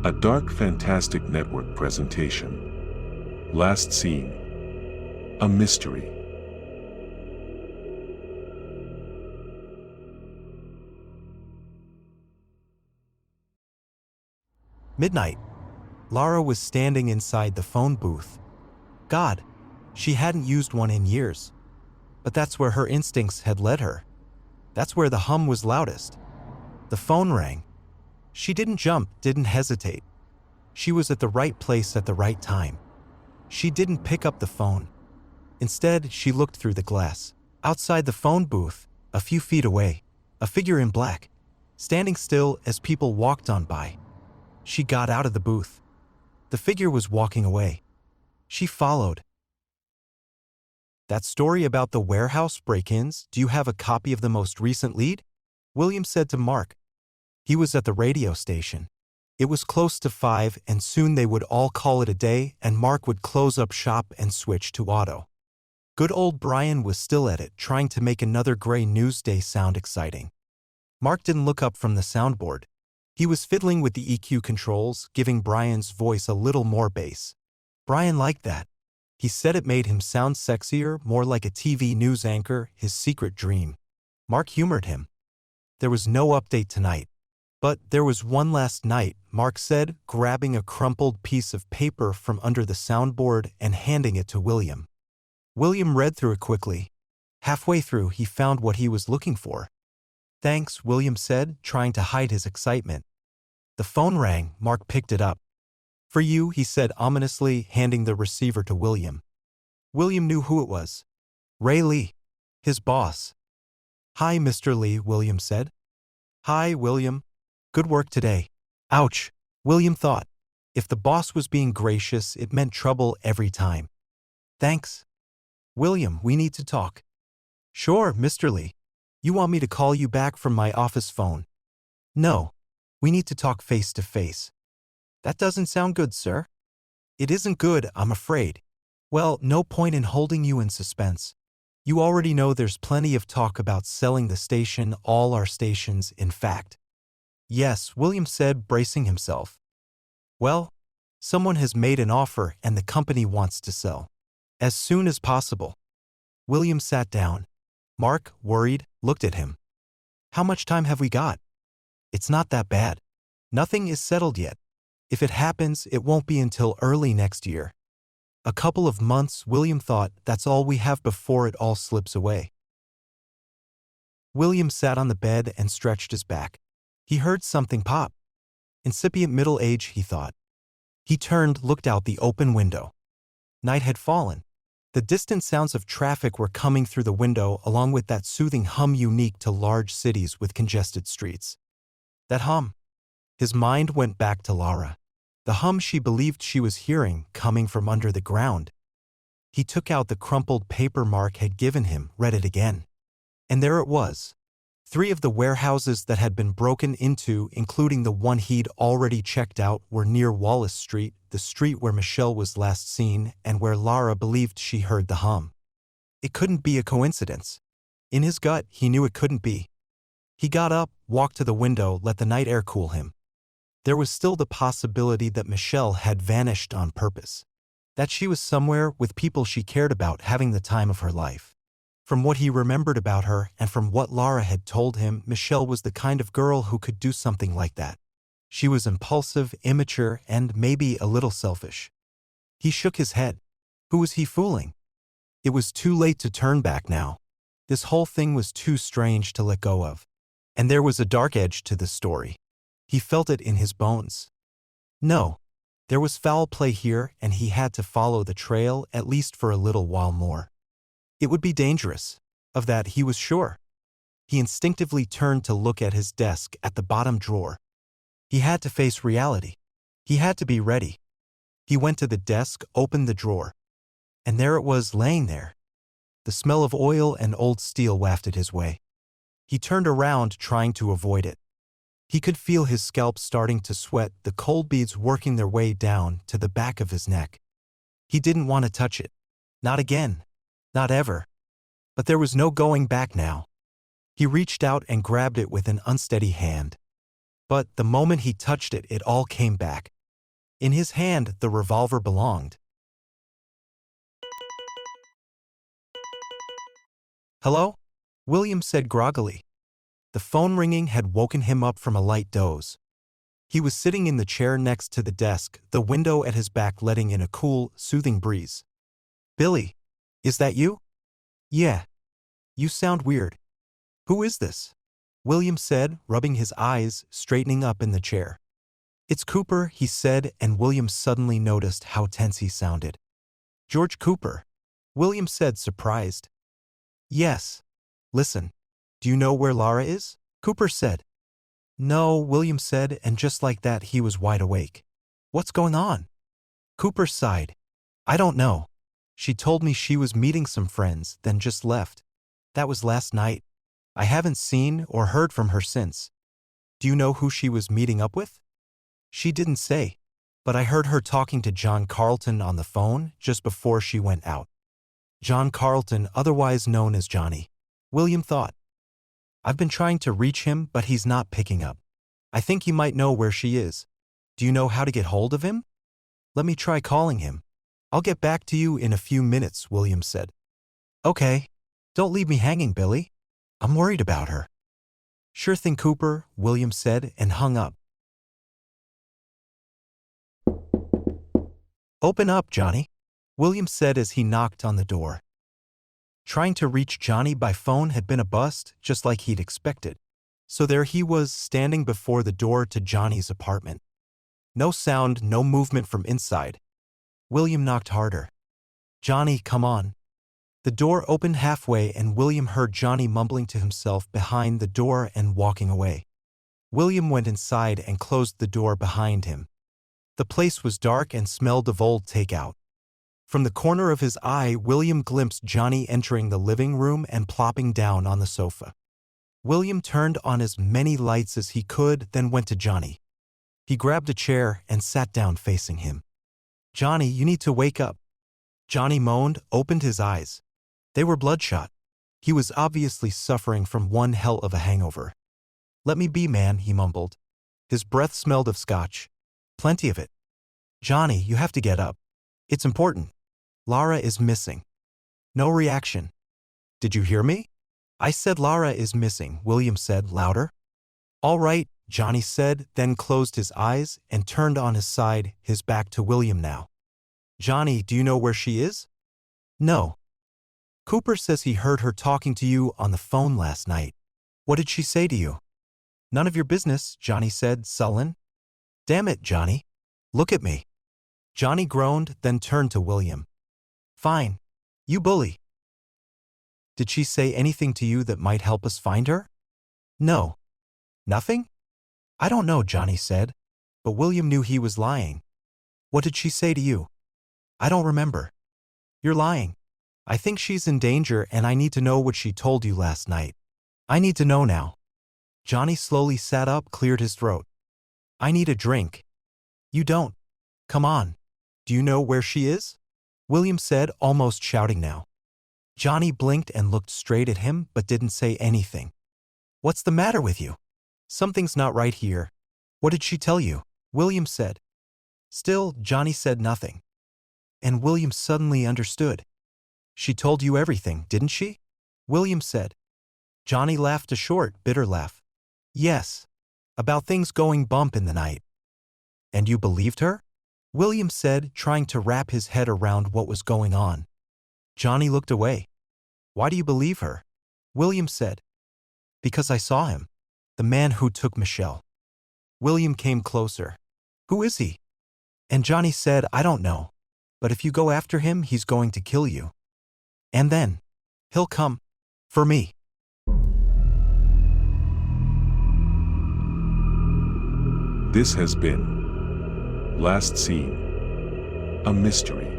A dark fantastic network presentation. Last scene. A mystery. Midnight. Lara was standing inside the phone booth. God, she hadn't used one in years. But that's where her instincts had led her. That's where the hum was loudest. The phone rang. She didn't jump, didn't hesitate. She was at the right place at the right time. She didn't pick up the phone. Instead, she looked through the glass. Outside the phone booth, a few feet away, a figure in black, standing still as people walked on by. She got out of the booth. The figure was walking away. She followed. That story about the warehouse break-ins, do you have a copy of the most recent lead? William said to Mark. He was at the radio station. It was close to 5 and soon they would all call it a day and Mark would close up shop and switch to auto. Good old Brian was still at it, trying to make another gray news day sound exciting. Mark didn't look up from the soundboard. He was fiddling with the EQ controls, giving Brian's voice a little more bass. Brian liked that. He said it made him sound sexier, more like a TV news anchor, his secret dream. Mark humored him. There was no update tonight. But there was one last night, Mark said, grabbing a crumpled piece of paper from under the soundboard and handing it to William. William read through it quickly. Halfway through, he found what he was looking for. Thanks, William said, trying to hide his excitement. The phone rang. Mark picked it up. For you, he said ominously, handing the receiver to William. William knew who it was. Ray Lee, his boss. Hi, Mr. Lee, William said. Hi, William. Good work today. Ouch, William thought. If the boss was being gracious, it meant trouble every time. Thanks. William, we need to talk. Sure, Mr. Lee. You want me to call you back from my office phone? No. We need to talk face to face. That doesn't sound good, sir. It isn't good, I'm afraid. Well, no point in holding you in suspense. You already know there's plenty of talk about selling the station, all our stations, in fact. Yes, William said, bracing himself. Well, someone has made an offer and the company wants to sell. As soon as possible. William sat down. Mark, worried, looked at him. How much time have we got? It's not that bad. Nothing is settled yet. If it happens, it won't be until early next year. A couple of months, William thought, that's all we have before it all slips away. William sat on the bed and stretched his back. He heard something pop. Incipient middle age, he thought. He turned, looked out the open window. Night had fallen. The distant sounds of traffic were coming through the window along with that soothing hum unique to large cities with congested streets. That hum. His mind went back to Lara. The hum she believed she was hearing coming from under the ground. He took out the crumpled paper Mark had given him, read it again. And there it was. 3 of the warehouses that had been broken into, including the one he'd already checked out, were near Wallace Street, the street where Michelle was last seen and where Lara believed she heard the hum. It couldn't be a coincidence. In his gut, he knew it couldn't be. He got up, walked to the window, let the night air cool him. There was still the possibility that Michelle had vanished on purpose. That she was somewhere with people she cared about having the time of her life. From what he remembered about her and from what Lara had told him, Michelle was the kind of girl who could do something like that. She was impulsive, immature, and maybe a little selfish. He shook his head. Who was he fooling? It was too late to turn back now. This whole thing was too strange to let go of. And there was a dark edge to this story. He felt it in his bones. No, there was foul play here and he had to follow the trail at least for a little while more. It would be dangerous. Of that he was sure. He instinctively turned to look at his desk at the bottom drawer. He had to face reality. He had to be ready. He went to the desk, opened the drawer. And there it was, laying there. The smell of oil and old steel wafted his way. He turned around, trying to avoid it. He could feel his scalp starting to sweat, the cold beads working their way down to the back of his neck. He didn't want to touch it. Not again. Not ever. But there was no going back now. He reached out and grabbed it with an unsteady hand. But the moment he touched it, it all came back. In his hand, the revolver belonged. "Hello?" William said groggily. The phone ringing had woken him up from a light doze. He was sitting in the chair next to the desk, the window at his back letting in a cool, soothing breeze. "Billy, is that you?" "Yeah. You sound weird. Who is this?" William said, rubbing his eyes, straightening up in the chair. "It's Cooper," he said, and William suddenly noticed how tense he sounded. "George Cooper," William said, surprised. "Yes. Listen, do you know where Lara is?" Cooper said. "No," William said, and just like that he was wide awake. "What's going on?" Cooper sighed. "I don't know. She told me she was meeting some friends, then just left. That was last night. I haven't seen or heard from her since. Do you know who she was meeting up with?" "She didn't say, but I heard her talking to John Carlton on the phone just before she went out." John Carlton, otherwise known as Johnny, William thought. "I've been trying to reach him, but he's not picking up. I think he might know where she is. Do you know how to get hold of him?" "Let me try calling him. I'll get back to you in a few minutes," William said. "Okay. Don't leave me hanging, Billy. I'm worried about her." "Sure thing, Cooper," William said and hung up. "Open up, Johnny," William said as he knocked on the door. Trying to reach Johnny by phone had been a bust, just like he'd expected. So there he was, standing before the door to Johnny's apartment. No sound, no movement from inside. William knocked harder. "Johnny, come on." The door opened halfway and William heard Johnny mumbling to himself behind the door and walking away. William went inside and closed the door behind him. The place was dark and smelled of old takeout. From the corner of his eye, William glimpsed Johnny entering the living room and plopping down on the sofa. William turned on as many lights as he could, then went to Johnny. He grabbed a chair and sat down facing him. "Johnny, you need to wake up." Johnny moaned, opened his eyes. They were bloodshot. He was obviously suffering from one hell of a hangover. "Let me be, man," he mumbled. His breath smelled of scotch. "Plenty of it." "Johnny, you have to get up. It's important. Lara is missing." No reaction. "Did you hear me?" "I said Lara is missing," William said, louder. "All right," Johnny said, then closed his eyes and turned on his side, his back to William now. "Johnny, do you know where she is?" "No. Cooper says he heard her talking to you on the phone last night. What did she say to you?" "None of your business," Johnny said, sullen. "Damn it, Johnny. Look at me." Johnny groaned, then turned to William. "Fine. You bully." "Did she say anything to you that might help us find her?" "No." "Nothing?" "I don't know," Johnny said, but William knew he was lying. "What did she say to you?" "I don't remember." "You're lying. I think she's in danger and I need to know what she told you last night. I need to know now." Johnny slowly sat up, cleared his throat. "I need a drink." "You don't. Come on. Do you know where she is?" William said, almost shouting now. Johnny blinked and looked straight at him, but didn't say anything. "What's the matter with you?" "Something's not right here." "What did she tell you?" William said. Still, Johnny said nothing. And William suddenly understood. "She told you everything, didn't she?" William said. Johnny laughed a short, bitter laugh. "Yes. About things going bump in the night." "And you believed her?" William said, trying to wrap his head around what was going on. Johnny looked away. "Why do you believe her?" William said. "Because I saw him. The man who took Michelle." William came closer. "Who is he?" And Johnny said, "I don't know. But if you go after him, he's going to kill you. And then he'll come for me." This has been Last Scene, a Mystery.